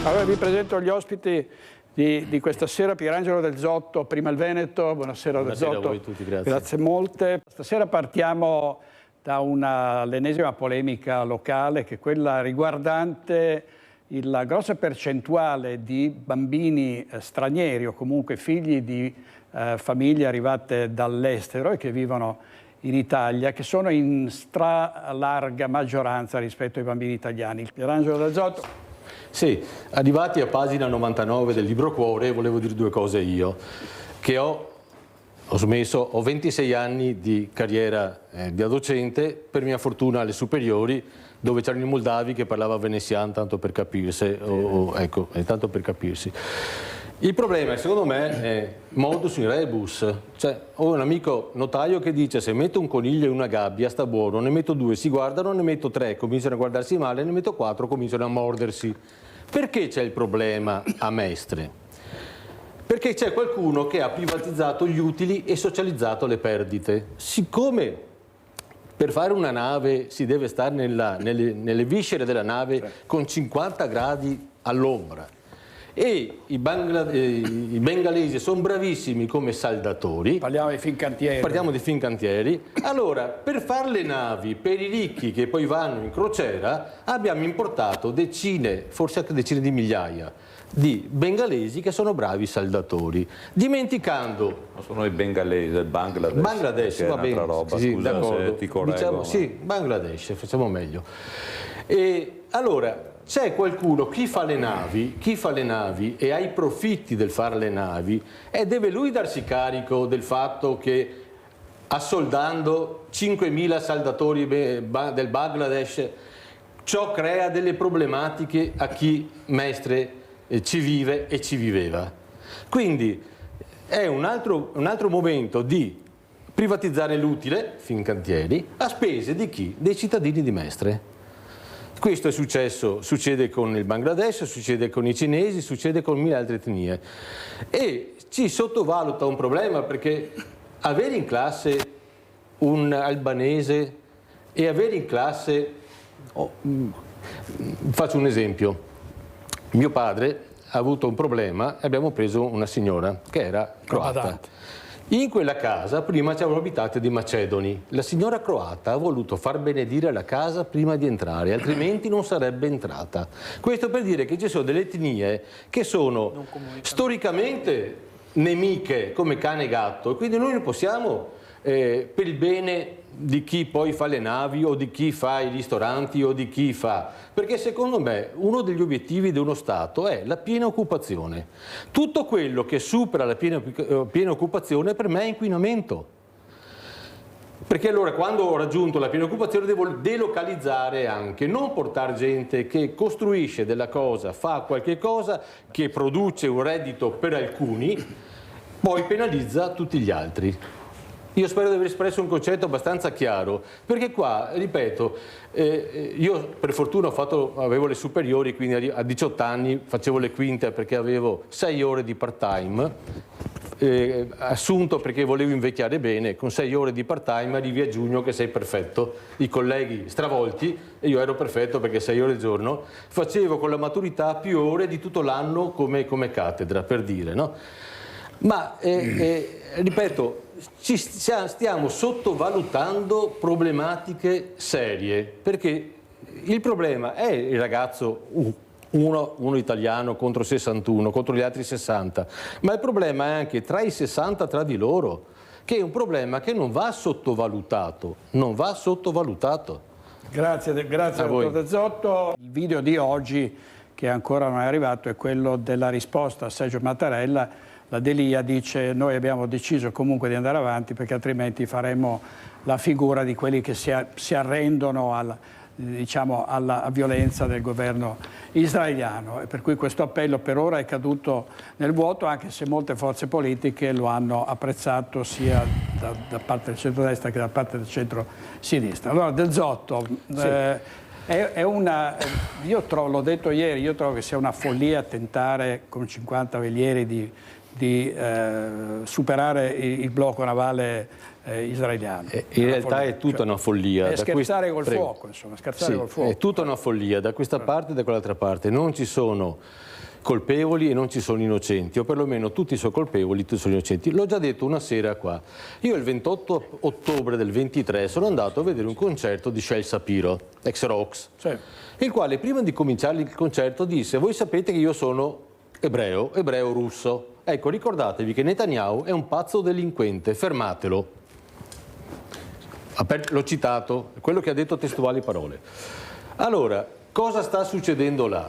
Allora vi presento gli ospiti di questa sera. Pierangelo Del Zotto, prima il Veneto. Buonasera Del Zotto. Buonasera a voi tutti, grazie. Grazie molte. Stasera partiamo da l'ennesima polemica locale, che è quella riguardante la grossa percentuale di bambini stranieri o comunque figli di famiglie arrivate dall'estero e che vivono in Italia, che sono in stralarga maggioranza rispetto ai bambini italiani. Pierangelo Del Zotto. Sì, arrivati a pagina 99 del libro Cuore, volevo dire due cose io, che ho 26 anni di carriera da docente, per mia fortuna alle superiori, dove c'erano i moldavi che parlava veneziano, tanto per capirsi, ecco, tanto per capirsi. Il problema, secondo me, è modus in rebus. Cioè, ho un amico notaio che dice: se metto un coniglio in una gabbia sta buono, ne metto 2, si guardano, ne metto 3, cominciano a guardarsi male, ne metto 4, cominciano a mordersi. Perché c'è il problema a Mestre? Perché c'è qualcuno che ha privatizzato gli utili e socializzato le perdite. Siccome per fare una nave si deve stare nelle viscere della nave con 50 gradi all'ombra, e i bengalesi sono bravissimi come saldatori. Parliamo di Fincantieri. Parliamo di Fincantieri. Allora, per fare le navi per i ricchi che poi vanno in crociera, abbiamo importato decine, forse anche decine di migliaia di bengalesi che sono bravi saldatori, dimenticando... Non sono i bengalesi, del Bangladesh. Bangladesh, va bene. Roba, sì, scusa se ti correggo. Diciamo, sì, Bangladesh, facciamo meglio. E allora... c'è qualcuno, chi fa le navi e ha i profitti del fare le navi, e deve lui darsi carico del fatto che assoldando 5.000 saldatori del Bangladesh ciò crea delle problematiche a chi Mestre ci vive e ci viveva. Quindi è un altro momento di privatizzare l'utile, Fincantieri, a spese di chi? Dei cittadini di Mestre. Questo è successo, succede con il Bangladesh, succede con i cinesi, succede con 1000 altre etnie. E ci sottovaluta un problema, perché avere in classe un albanese e avere in classe... faccio un esempio. Mio padre ha avuto un problema e abbiamo preso una signora che era croata. In quella casa prima ci avevano abitate dei macedoni. La signora croata ha voluto far benedire la casa prima di entrare, altrimenti non sarebbe entrata. Questo per dire che ci sono delle etnie che sono storicamente nemiche come cane e gatto, e quindi noi non possiamo, per il bene di chi poi fa le navi o di chi fa i ristoranti o di chi fa... Perché secondo me uno degli obiettivi di uno Stato è la piena occupazione. Tutto quello che supera la piena occupazione per me è inquinamento. Perché allora quando ho raggiunto la piena occupazione devo delocalizzare anche, non portare gente che costruisce della cosa, fa qualche cosa che produce un reddito per alcuni, poi penalizza tutti gli altri. Io spero di aver espresso un concetto abbastanza chiaro, perché qua, ripeto, io per fortuna avevo le superiori, quindi a 18 anni facevo le quinte perché avevo 6 ore di part-time, assunto perché volevo invecchiare bene. Con 6 ore di part-time arrivi a giugno che sei perfetto, i colleghi stravolti e io ero perfetto perché 6 ore al giorno, facevo con la maturità più ore di tutto l'anno come cattedra, per dire, no? Ma, ripeto, stiamo sottovalutando problematiche serie, perché il problema è il ragazzo uno italiano contro 61, contro gli altri 60, ma il problema è anche tra i 60 tra di loro, che è un problema che non va sottovalutato, non va sottovalutato. Grazie dottor Del Zotto. Il video di oggi, che ancora non è arrivato, è quello della risposta a Sergio Mattarella. La D'Elia dice: noi abbiamo deciso comunque di andare avanti perché altrimenti faremo la figura di quelli che si arrendono alla violenza del governo israeliano, e per cui questo appello per ora è caduto nel vuoto, anche se molte forze politiche lo hanno apprezzato sia da parte del centrodestra che da parte del centro-sinistra. Allora Del Zotto, sì. L'ho detto ieri, io trovo che sia una follia tentare con 50 velieri di superare il blocco navale israeliano. In realtà è tutta una follia. È scherzare col fuoco, insomma, scherzare col fuoco. È tutta una follia, da questa parte e da quell'altra parte. Non ci sono colpevoli e non ci sono innocenti, o perlomeno tutti sono colpevoli, tutti sono innocenti. L'ho già detto una sera qua. Io il 28 ottobre del 23 sono andato a vedere un concerto di Shel Shapiro, ex Rox, sì, il quale prima di cominciare il concerto disse: voi sapete che io sono ebreo russo. Ecco, ricordatevi che Netanyahu è un pazzo delinquente, fermatelo. L'ho citato, quello che ha detto testuali parole. Allora, cosa sta succedendo là?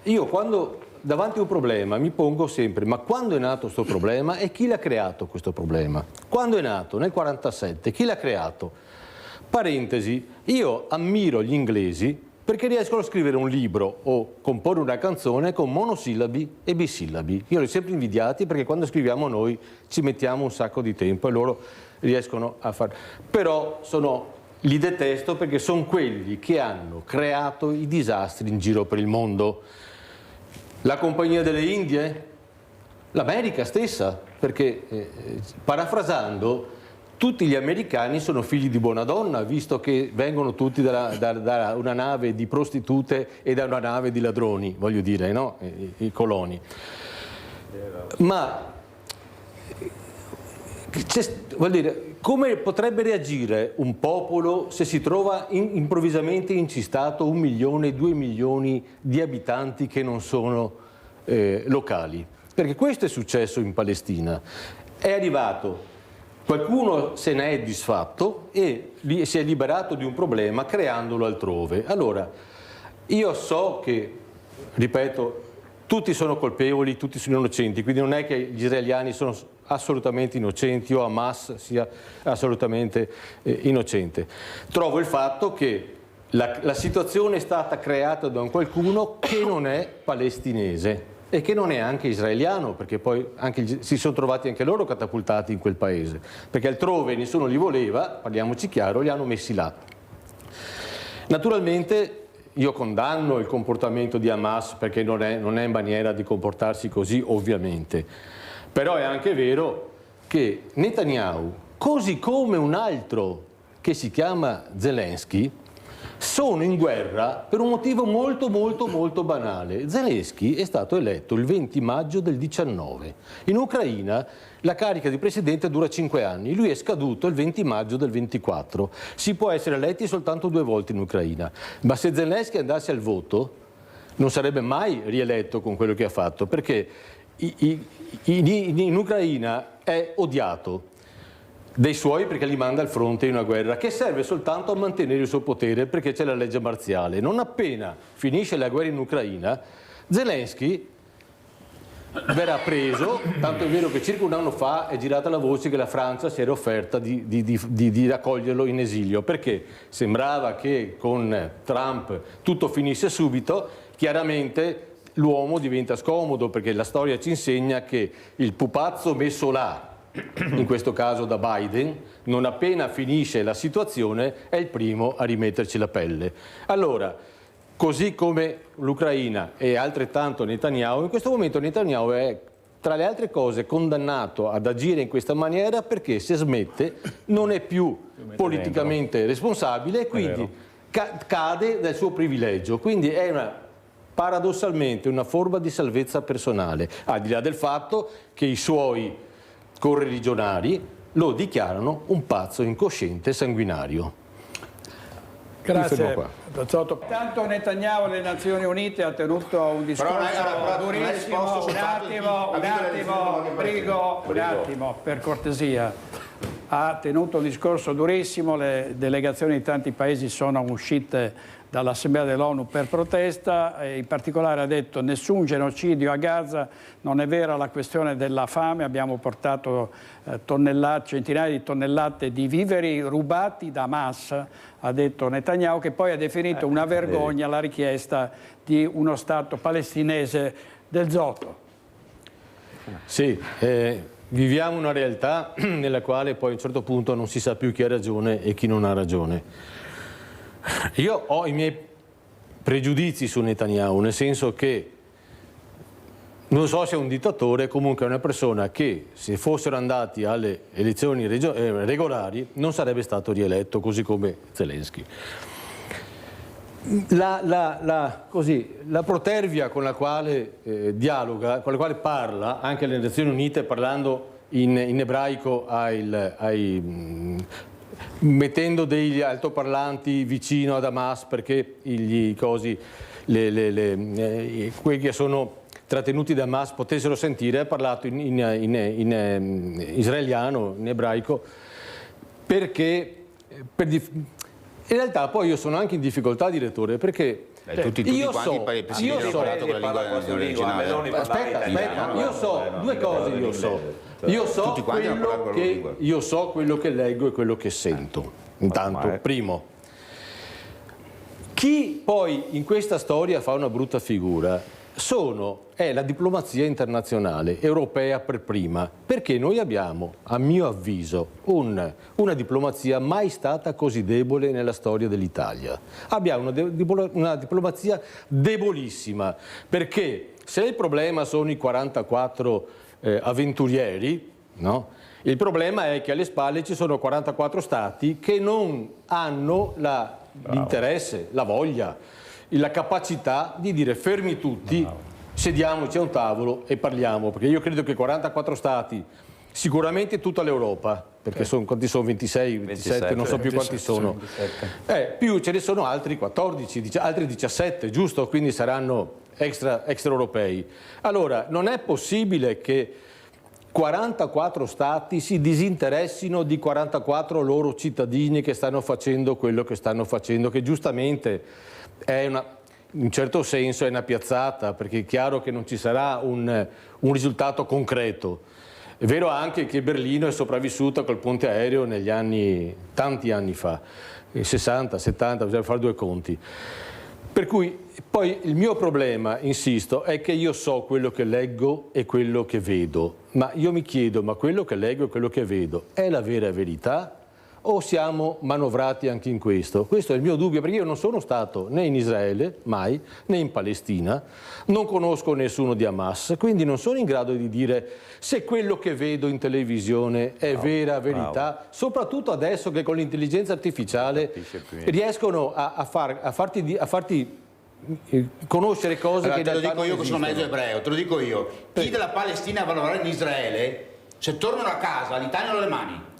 Io quando davanti a un problema mi pongo sempre: ma quando è nato questo problema e chi l'ha creato questo problema? Quando è nato? Nel 47. Chi l'ha creato? Parentesi, io ammiro gli inglesi perché riescono a scrivere un libro o comporre una canzone con monosillabi e bisillabi. Io li ho sempre invidiati perché quando scriviamo noi ci mettiamo un sacco di tempo e loro riescono a fare. Però li detesto perché sono quelli che hanno creato i disastri in giro per il mondo. La Compagnia delle Indie, l'America stessa, perché parafrasando, tutti gli americani sono figli di buona donna, visto che vengono tutti da una nave di prostitute e da una nave di ladroni, voglio dire, no? I coloni. Ma vuol dire, come potrebbe reagire un popolo se si trova improvvisamente incistato 1 milione, 2 milioni di abitanti che non sono locali? Perché questo è successo in Palestina. È arrivato, qualcuno se ne è disfatto e si è liberato di un problema creandolo altrove. Allora, io so che, ripeto, tutti sono colpevoli, tutti sono innocenti, quindi non è che gli israeliani sono assolutamente innocenti o Hamas sia assolutamente innocente. Trovo il fatto che la situazione è stata creata da un qualcuno che non è palestinese e che non è anche israeliano, perché poi si sono trovati anche loro catapultati in quel paese, perché altrove nessuno li voleva, parliamoci chiaro, li hanno messi là. Naturalmente io condanno il comportamento di Hamas perché non è in maniera di comportarsi così, ovviamente. Però è anche vero che Netanyahu, così come un altro che si chiama Zelensky, sono in guerra per un motivo molto molto molto banale. Zelensky è stato eletto il 20 maggio del 19. In Ucraina la carica di presidente dura 5 anni, lui è scaduto il 20 maggio del 24. Si può essere eletti soltanto 2 volte in Ucraina, ma se Zelensky andasse al voto non sarebbe mai rieletto con quello che ha fatto, perché in Ucraina è odiato dei suoi perché li manda al fronte in una guerra che serve soltanto a mantenere il suo potere perché c'è la legge marziale. Non appena finisce la guerra in Ucraina, Zelensky verrà preso, tanto è vero che circa un anno fa è girata la voce che la Francia si era offerta di raccoglierlo in esilio, perché sembrava che con Trump tutto finisse subito. Chiaramente l'uomo diventa scomodo perché la storia ci insegna che il pupazzo messo là, in questo caso da Biden, non appena finisce la situazione è il primo a rimetterci la pelle. Allora, così come l'Ucraina e altrettanto Netanyahu, in questo momento Netanyahu è, tra le altre cose, condannato ad agire in questa maniera perché se smette non è più politicamente responsabile e quindi cade dal suo privilegio. Quindi è paradossalmente una forma di salvezza personale, al di là del fatto che i suoi correligionari lo dichiarano un pazzo incosciente e sanguinario. Grazie. Tanto Netanyahu alle Nazioni Unite ha tenuto un discorso durissimo. Un attimo, per cortesia. Ha tenuto un discorso durissimo, le delegazioni di tanti paesi sono uscite dall'Assemblea dell'ONU per protesta, e in particolare ha detto nessun genocidio a Gaza, non è vera la questione della fame, abbiamo portato centinaia di tonnellate di viveri rubati da Hamas, ha detto Netanyahu, che poi ha definito una vergogna la richiesta di uno Stato palestinese del Zoto. Sì, viviamo una realtà nella quale poi a un certo punto non si sa più chi ha ragione e chi non ha ragione. Io ho i miei pregiudizi su Netanyahu, nel senso che non so se è un dittatore, comunque è una persona che se fossero andati alle elezioni regolari non sarebbe stato rieletto, così come Zelensky. la protervia con la quale dialoga, con la quale parla, anche alle Nazioni Unite, parlando in ebraico mettendo degli altoparlanti vicino ad Hamas perché quelli che sono trattenuti da Hamas potessero sentire, ha parlato in israeliano, in ebraico, perché in realtà poi io sono anche in difficoltà, direttore, perché tutti io quanti hanno parlato con la lingua originale. Aspetta, io so due cose, io so quello che leggo e quello che sento. Intanto, primo, chi poi in questa storia fa una brutta figura è la diplomazia internazionale, europea per prima, perché noi abbiamo, a mio avviso, una diplomazia mai stata così debole nella storia dell'Italia. Abbiamo una diplomazia debolissima, perché se il problema sono i 44 avventurieri, no? Il problema è che alle spalle ci sono 44 stati che non hanno l'interesse, la voglia, la capacità di dire fermi tutti, sediamoci a un tavolo e parliamo, perché io credo che 44 stati, sicuramente tutta l'Europa, perché quanti sono? 26, 27, non so più quanti sono, più ce ne sono altri 14, altri 17, giusto? Quindi saranno extraeuropei. Allora, non è possibile che 44 stati si disinteressino di 44 loro cittadini che stanno facendo quello che stanno facendo, che giustamente in un certo senso è una piazzata, perché è chiaro che non ci sarà un risultato concreto. È vero anche che Berlino è sopravvissuta col ponte aereo tanti anni fa, 60, 70, bisogna fare due conti. Per cui poi il mio problema, insisto, è che io so quello che leggo e quello che vedo, ma io mi chiedo, ma quello che leggo e quello che vedo è la vera verità o siamo manovrati anche in questo? Questo è il mio dubbio, perché io non sono stato né in Israele, mai, né in Palestina, non conosco nessuno di Hamas, quindi non sono in grado di dire se quello che vedo in televisione è vera verità, soprattutto adesso che con l'intelligenza artificiale riescono a farti conoscere cose allora, che te lo dico io che sono mezzo ebreo, te lo dico io. Chi della Palestina va a lavorare in Israele, se tornano a casa li tagliano le mani.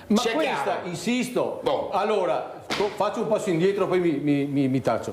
Ma questa, insisto, allora faccio un passo indietro, poi mi taccio.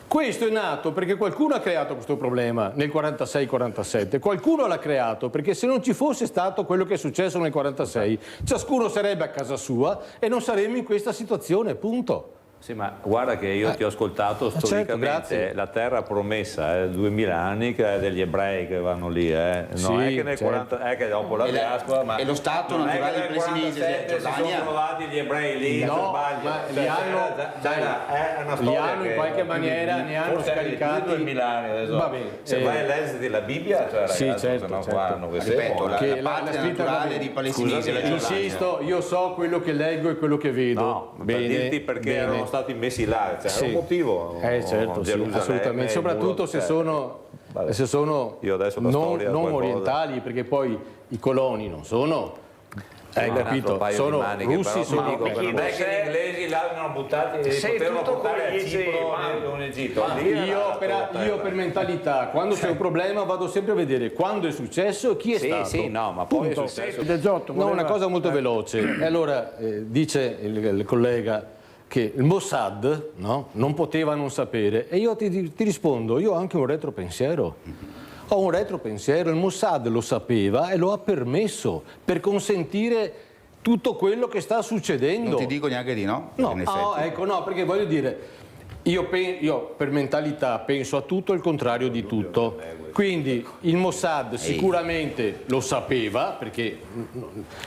Questo è nato perché qualcuno ha creato questo problema nel 46-47, qualcuno l'ha creato perché se non ci fosse stato quello che è successo nel 46, ciascuno sarebbe a casa sua e non saremmo in questa situazione, punto. Sì, ma guarda che io ti ho ascoltato storicamente, certo, la terra promessa, 2000 anni che è degli ebrei che vanno lì, non sì, è che nel 40, è che dopo la diaspora, ma e lo stato naturale dei palestinesi si sono trovati gli ebrei lì, no, sbaglio, ma li hanno in qualche maniera, ne hanno scaricati 2000 anni adesso. Va bene, se vai a leggere la Bibbia, cioè ragazzi, sì, certo, ripeto, la parte naturale dei palestinesi, insisto, io so quello che leggo e quello che vedo. No, per dirti perché erano stati messi là, cioè era un motivo. Certo, sì, assolutamente, soprattutto se sono io adesso non orientali, perché poi i coloni non sono, capito, sono russi, sono che gli inglesi l'hanno buttati e potevano portare a Cipro in Egitto. Io per mentalità, quando c'è un problema vado sempre a vedere quando è successo e chi è stato. Sì, no, ma poi è successo. No, una cosa molto veloce. E allora dice il collega che il Mossad, no, non poteva non sapere, e io ti rispondo, io ho anche un retropensiero. Ho un retropensiero, il Mossad lo sapeva e lo ha permesso per consentire tutto quello che sta succedendo. Non ti dico neanche di no. No, ecco, no, perché voglio dire, io per mentalità penso a tutto e il contrario di tutto. Quindi il Mossad sicuramente lo sapeva, perché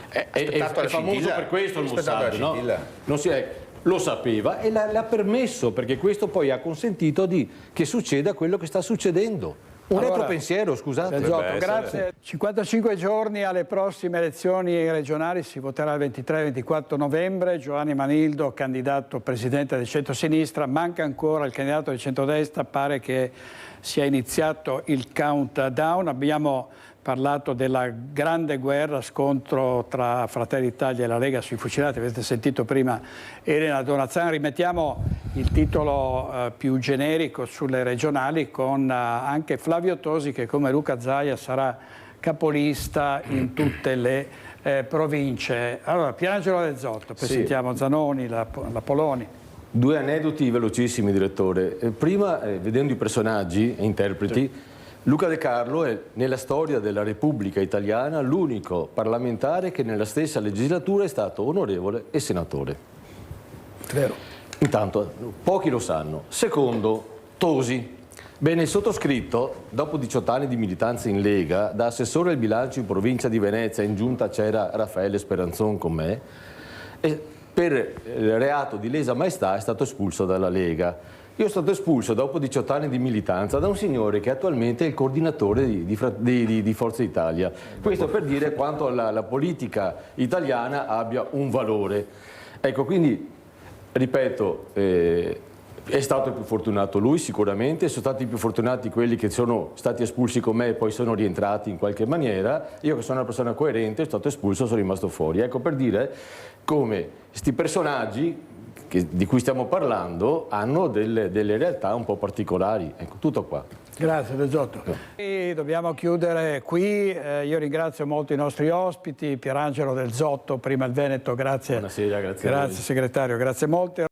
è famoso per questo il Mossad, no? Non si è... Lo sapeva e l'ha permesso, perché questo poi ha consentito che succeda quello che sta succedendo. Un retropensiero, scusate. Grazie. 55 giorni alle prossime elezioni regionali, si voterà il 23-24 novembre. Giovanni Manildo, candidato presidente del centro-sinistra, manca ancora il candidato del centrodestra, pare che sia iniziato il countdown. Abbiamo parlato della grande guerra, scontro tra Fratelli d'Italia e la Lega sui fucilati. Avete sentito prima Elena Donazzan. Rimettiamo il titolo più generico sulle regionali con anche Flavio Tosi, che come Luca Zaia sarà capolista in tutte le province. Allora, Pierangelo Del Zotto, poi sentiamo Zanoni, la Poloni. Due aneddoti velocissimi, direttore. Prima, vedendo i personaggi e interpreti, Luca De Carlo è nella storia della Repubblica Italiana l'unico parlamentare che nella stessa legislatura è stato onorevole e senatore. Vero. Intanto, pochi lo sanno. Secondo, Tosi. Bene, il sottoscritto, dopo 18 anni di militanza in Lega, da assessore al bilancio in provincia di Venezia, in giunta c'era Raffaele Speranzon con me, e per il reato di lesa maestà è stato espulso dalla Lega. Io sono stato espulso dopo 18 anni di militanza da un signore che attualmente è il coordinatore di Forza Italia. Questo per dire quanto la politica italiana abbia un valore. Ecco, quindi, ripeto, è stato più fortunato lui sicuramente, sono stati più fortunati quelli che sono stati espulsi con me e poi sono rientrati in qualche maniera. Io che sono una persona coerente, sono stato espulso, sono rimasto fuori. Ecco, per dire come questi personaggi di cui stiamo parlando hanno delle realtà un po' particolari. Ecco, tutto qua. Grazie Del Zotto. E dobbiamo chiudere qui. Io ringrazio molto i nostri ospiti, Pierangelo Del Zotto, prima il Veneto, grazie. Buonasera, grazie. Grazie segretario, grazie molte.